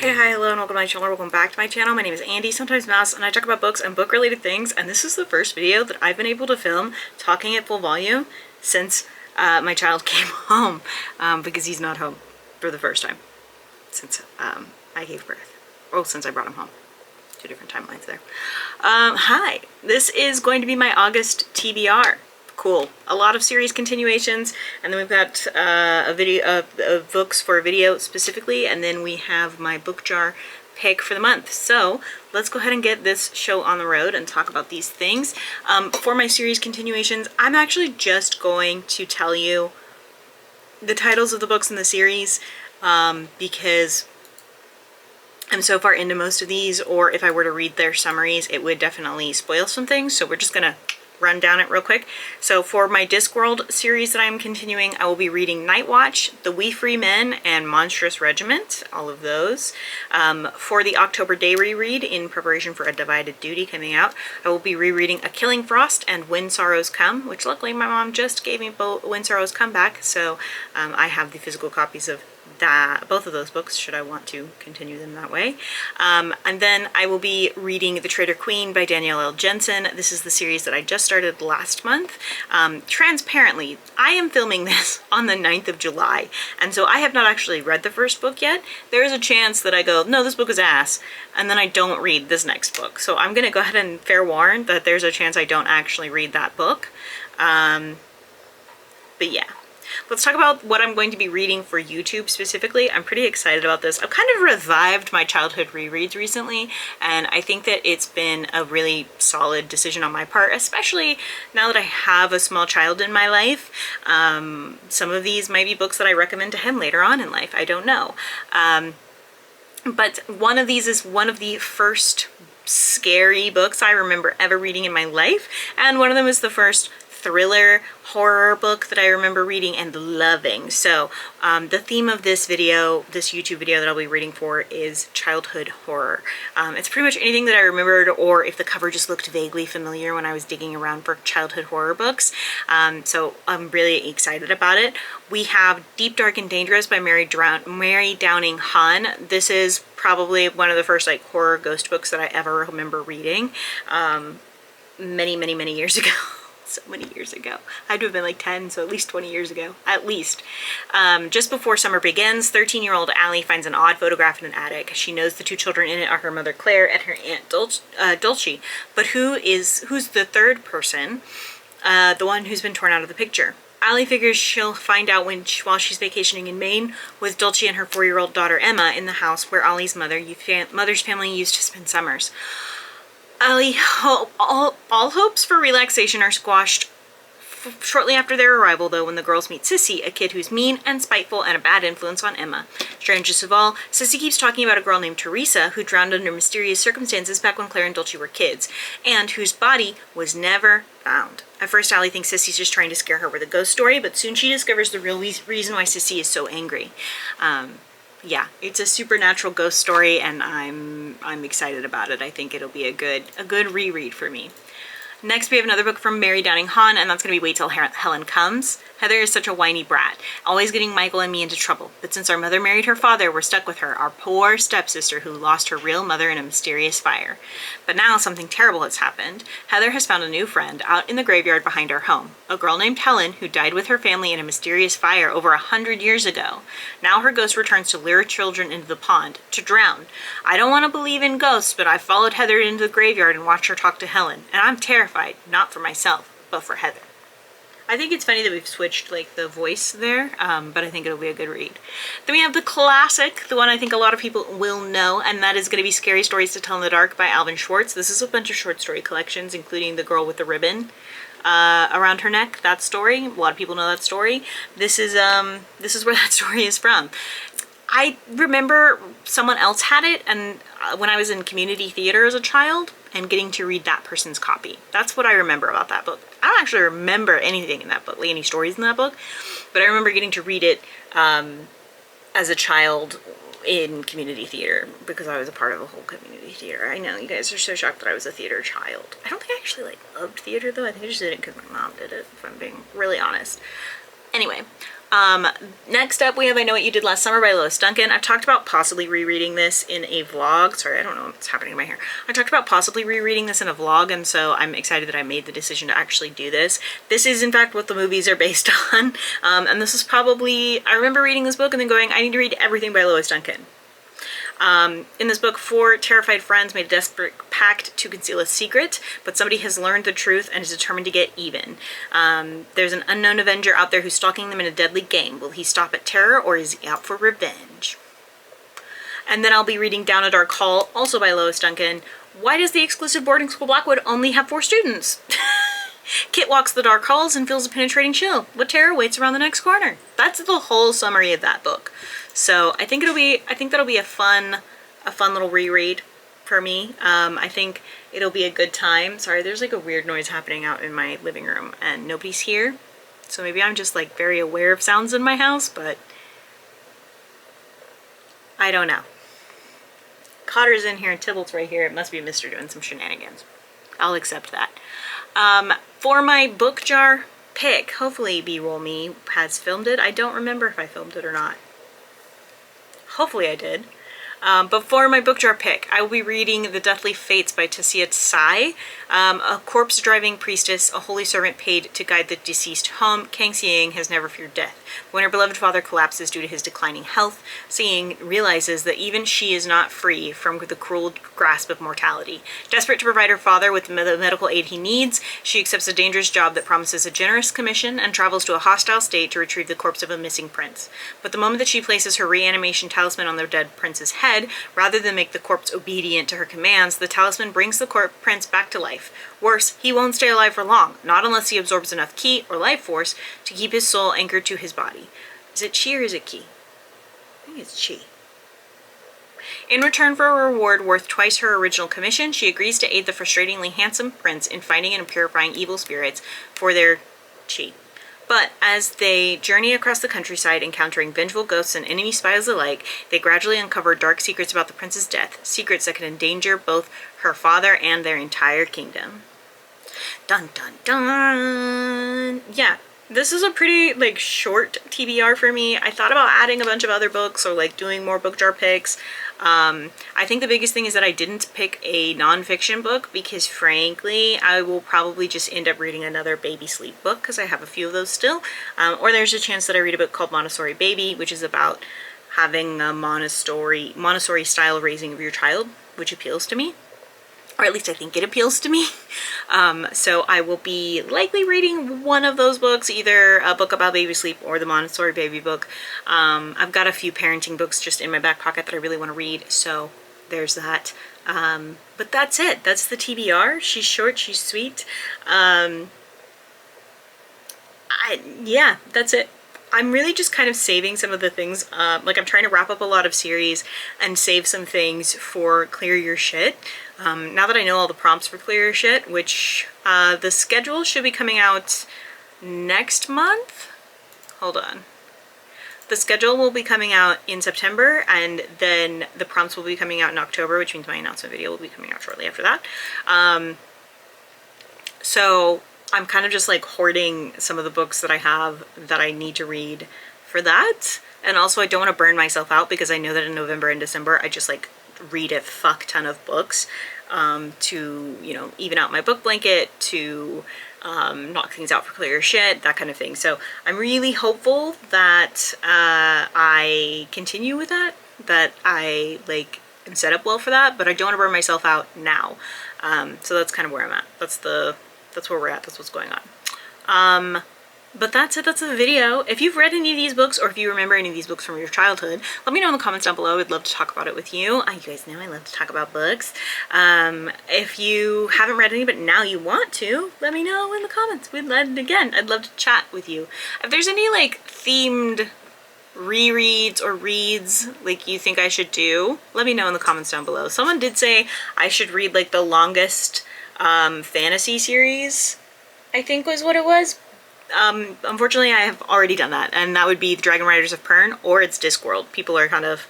Hey, hi, hello, and welcome to my channel. Welcome back to my channel. My name is Andy, sometimes Mouse, and I talk about books and book-related things, and this is the first video that I've been able to film talking at full volume since my child came home, because he's not home for the first time since I gave birth. Oh, since I brought him home. Two different timelines there. Hi, this is going to be my August TBR. Cool. A lot of series continuations, and then we've got a video of books for a video specifically, and then we have my book jar pick for the month. So let's go ahead and get this show on the road and talk about these things. For my series continuations, I'm actually just going to tell you the titles of the books in the series, because I'm so far into most of these, or if I were to read their summaries, it would definitely spoil some things, so we're just gonna run down it real quick. So for my Discworld series that I'm continuing, I will be reading Night Watch, The We Free Men, and Monstrous Regiment, all of those. For the October Day reread, in preparation for A Divided Duty coming out, I will be rereading A Killing Frost and When Sorrows Come, which luckily my mom just gave me both When Sorrows Come back, so I have the physical copies of both of those books, should I want to continue them that way. And then I will be reading The Traitor Queen by Danielle L. Jensen. This is the series that I just started last month. Transparently, I am filming this on the 9th of July, and so I have not actually read the first book yet. There is a chance that I go, no, this book is ass, and then I don't read this next book. So I'm going to go ahead and fair warn that there's a chance I don't actually read that book. But yeah. Let's talk about what I'm going to be reading for YouTube specifically. I'm pretty excited about this. I've kind of revived my childhood rereads recently, and I think that it's been a really solid decision on my part, especially now that I have a small child in my life. Some of these might be books that I recommend to him later on in life. I don't know. But one of these is one of the first scary books I remember ever reading in my life, and one of them is the first thriller horror book that I remember reading and loving. So the theme of this video, this YouTube video that I'll be reading for, is childhood horror. It's pretty much anything that I remembered, or if the cover just looked vaguely familiar when I was digging around for childhood horror books. So I'm really excited about it. We have Deep, Dark, and Dangerous by Mary Downing Hahn. This is probably one of the first like horror ghost books that I ever remember reading, many years ago. So many years ago. I had to have been like 10, so at least 20 years ago, at least. Just before summer begins, 13-year-old Allie finds an odd photograph in an attic. She knows the two children in it are her mother Claire and her aunt Dulce. But who's the third person? The one who's been torn out of the picture. Allie figures she'll find out while she's vacationing in Maine with Dulce and her 4-year-old daughter Emma in the house where Allie's mother's family used to spend summers. Allie, all hopes for relaxation are squashed shortly after their arrival, though, when the girls meet Sissy, a kid who's mean and spiteful and a bad influence on Emma. Strangest of all, Sissy keeps talking about a girl named Teresa who drowned under mysterious circumstances back when Claire and Dulce were kids, and whose body was never found. At first, Allie thinks Sissy's just trying to scare her with a ghost story, but soon she discovers the real reason why Sissy is so angry. Yeah, it's a supernatural ghost story, and I'm excited about it. I think it'll be a good reread for me. Next, we have another book from Mary Downing Hahn, and that's going to be Wait Till Helen Comes. Heather is such a whiny brat, always getting Michael and me into trouble. But since our mother married her father, we're stuck with her, our poor stepsister who lost her real mother in a mysterious fire. But now something terrible has happened. Heather has found a new friend out in the graveyard behind our home, a girl named Helen who died with her family in a mysterious fire over 100 years ago. Now her ghost returns to lure children into the pond, to drown. I don't want to believe in ghosts, but I followed Heather into the graveyard and watched her talk to Helen, and I'm terrified, not for myself, but for Heather. I think it's funny that we've switched like the voice there, but I think it'll be a good read. Then we have the classic, the one I think a lot of people will know, and that is going to be Scary Stories to Tell in the Dark by Alvin Schwartz. This is a bunch of short story collections, including The Girl with the Ribbon around her neck. That story, a lot of people know that story. This is where that story is from. I remember someone else had it, and when I was in community theater as a child, and getting to read that person's copy. That's what I remember about that book. I don't actually remember anything in that book, like any stories in that book, but I remember getting to read it as a child in community theater because I was a part of a whole community theater. I know you guys are so shocked that I was a theater child. I don't think I actually like loved theater though. I think I just did it because my mom did it, if I'm being really honest. Anyway, Next up we have I Know What You Did Last Summer by Lois Duncan. I've talked about possibly rereading this in a vlog. Sorry, I don't know what's happening to my hair. I talked about possibly rereading this in a vlog, and so I'm excited that I made the decision to actually do this. This is in fact what the movies are based on, and this is probably, I remember reading this book and then going, I need to read everything by Lois Duncan. In this book, 4 terrified friends made a desperate pact to conceal a secret, but somebody has learned the truth and is determined to get even. There's an unknown avenger out there who's stalking them in a deadly game. Will he stop at terror, or is he out for revenge? And then I'll be reading Down a Dark Hall, also by Lois Duncan. Why does the exclusive boarding school Blackwood only have 4 students? Kit walks the dark halls and feels a penetrating chill. What terror waits around the next corner? That's the whole summary of that book. So I think that'll be a fun little reread for me. I think it'll be a good time. Sorry, there's like a weird noise happening out in my living room and nobody's here. So maybe I'm just like very aware of sounds in my house, but I don't know. Cotter's in here and Tybalt's right here. It must be Mr. doing some shenanigans. I'll accept that. For my book jar pick, hopefully B-Roll Me has filmed it. I don't remember if I filmed it or not. Hopefully I did. But for my book jar pick, I will be reading The Deathly Fates by Tessia Tsai. A corpse-driving priestess, a holy servant paid to guide the deceased home, Kang Seeing has never feared death. When her beloved father collapses due to his declining health, Seeing realizes that even she is not free from the cruel grasp of mortality. Desperate to provide her father with the medical aid he needs, she accepts a dangerous job that promises a generous commission and travels to a hostile state to retrieve the corpse of a missing prince. But the moment that she places her reanimation talisman on the dead prince's head, rather than make the corpse obedient to her commands, the talisman brings the prince back to life. Worse, he won't stay alive for long, not unless he absorbs enough ki, or life force, to keep his soul anchored to his body. Is it chi or is it ki? I think it's chi. In return for a reward worth twice her original commission, she agrees to aid the frustratingly handsome prince in fighting and purifying evil spirits for their chi. But as they journey across the countryside, encountering vengeful ghosts and enemy spies alike, they gradually uncover dark secrets about the prince's death, secrets that can endanger both her father and their entire kingdom. Dun dun dun! Yeah, this is a pretty, like, short TBR for me. I thought about adding a bunch of other books or, like, doing more book jar picks. I think the biggest thing is that I didn't pick a nonfiction book because, frankly, I will probably just end up reading another baby sleep book because I have a few of those still. Or there's a chance that I read a book called Montessori Baby, which is about having a Montessori style raising of your child, which appeals to me. Or at least I think it appeals to me. So I will be likely reading one of those books, either a book about baby sleep or the Montessori Baby book. I've got a few parenting books just in my back pocket that I really want to read, so there's that. But that's it. That's the TBR. She's short, she's sweet. Yeah, that's it. I'm really just kind of saving some of the things, like I'm trying to wrap up a lot of series and save some things for Clear Your Shit. Now that I know all the prompts for Clear Your Shit, which the schedule should be coming out next month. Hold on. The schedule will be coming out in September, and then the prompts will be coming out in October, which means my announcement video will be coming out shortly after that. So I'm kind of just like hoarding some of the books that I have that I need to read for that. And also I don't want to burn myself out because I know that in November and December I just like read a fuck ton of books to, you know, even out my book blanket, to knock things out for Clear Your Shit, that kind of thing. So I'm really hopeful that I continue with that, that I like am set up well for that, but I don't want to burn myself out now. So that's kind of where I'm at. That's where we're at. That's what's going on. But that's it. That's the video. If you've read any of these books, or if you remember any of these books from your childhood, let me know in the comments down below. I'd love to talk about it with you. You guys know I love to talk about books. If you haven't read any, but now you want to, let me know in the comments. I'd love to chat with you. If there's any like themed rereads or reads like you think I should do, let me know in the comments down below. Someone did say I should read like the longest fantasy series, I think was what it was. Unfortunately I have already done that, and that would be the Dragon Riders of Pern, or it's Discworld. People are kind of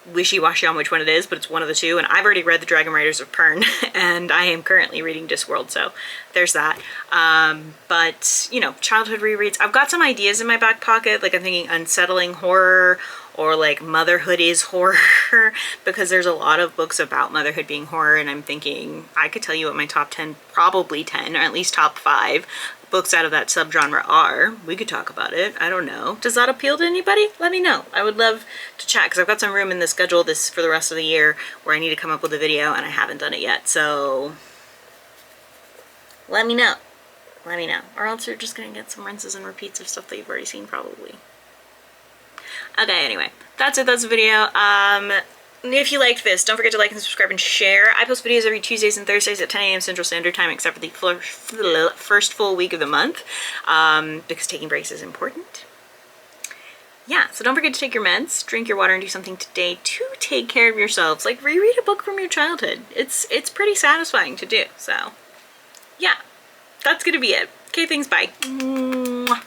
wishy-washy on which one it is, but it's one of the two, and I've already read The Dragon Riders of Pern, and I am currently reading Discworld, so there's that. But, you know, childhood rereads. I've got some ideas in my back pocket, like I'm thinking unsettling horror, or like motherhood is horror, because there's a lot of books about motherhood being horror, and I'm thinking I could tell you what my top 10, probably 10, or at least top 5 books out of that subgenre are. We could talk about it. I don't know. Does that appeal to anybody? Let me know. I would love to chat, because I've got some room in the schedule for the rest of the year where I need to come up with a video, and I haven't done it yet. So let me know. Let me know. Or else you're just gonna get some rinses and repeats of stuff that you've already seen probably. Okay, anyway, that's it. That's the video. If you liked this, don't forget to like and subscribe and share. I post videos every Tuesdays and Thursdays at 10 a.m. Central Standard Time, except for the first full week of the month, because taking breaks is important. Yeah, so don't forget to take your meds, drink your water, and do something today to take care of yourselves. Like, reread a book from your childhood. It's pretty satisfying to do, so yeah, that's gonna be it. Okay, thanks, bye. Mwah.